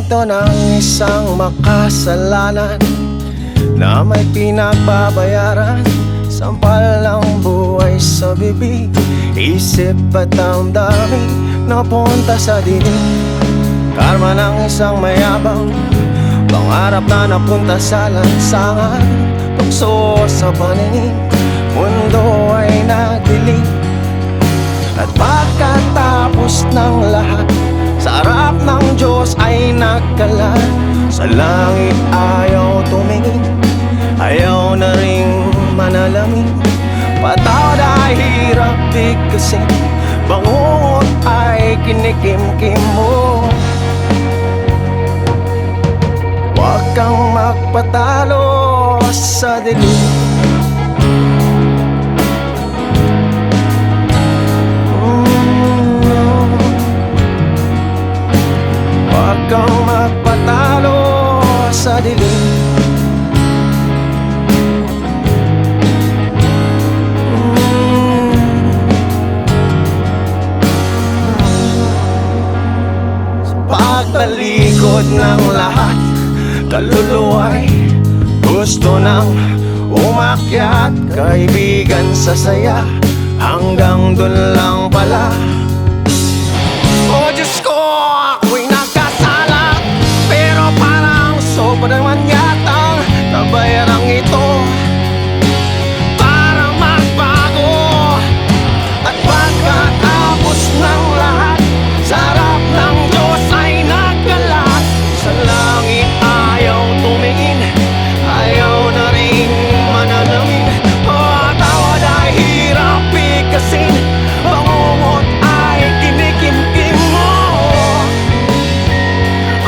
kwento ng isang makasalanan na may pinagbabayaran. Sampal ng buhay sa bibig, isip at damdamin napunta sa dilim. Karma ng isang mayabang, pangarap na napunta sa lansangan. Tukso sa paningin, mundo ay nagdilim. At pagkatapos ng lahat, sa harap ng Diyos ay nagkalat. Sa langit ayaw tumingin, ayaw na ring manalamin. Patawad ay hirap bigkasin, bangungot ay kinikimkim mo. Huwag kang magpatalo sa dilim. Huwag kang magpatalo sa dilim. Sa pagtalikod ng lahat, kaluluwa'y gusto nang umakyat. Kaibigan sa saya, hanggang dun lang pala. Oh Diyos ko, ako'y nagkasala, pero parang sobra naman yatang nabayarang ito para magbago. At pagkatapos ng lahat, sa harap ng Diyos ay nagkalat. Sa langit ayaw tumingin, ayaw na rin manalamin. Patawad ay hirap bigkasin, bangungot ay kinikimkim mo.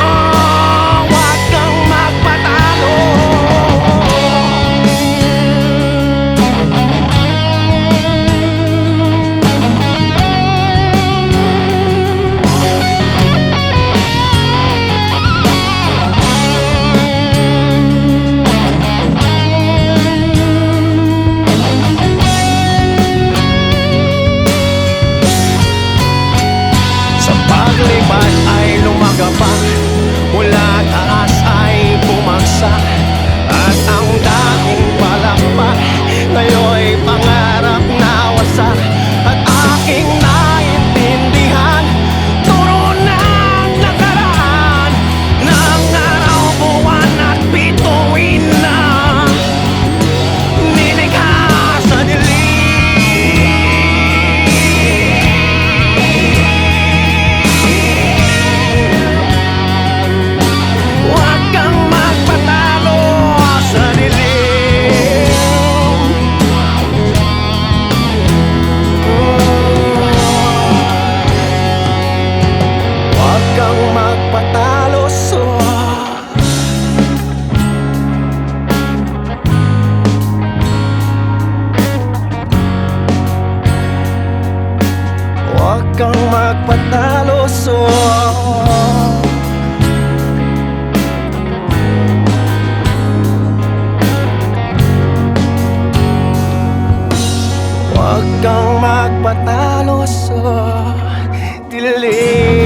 Huwag kang magpatalo. Sa paglipad ay lumagapang, mula taas ay bumagsak. At ang dating palakpak, ngayon'y pangarap na wasak. At aking naintindihan, turo ng nakaraan, ng araw, buwan at bituin na nilikha sa dilim. Huwag kang magpatalo sa dilim. Huwag kang magpatalo sa Huwag kang magpatalo sa Huwag kang magpatalo sa dilim.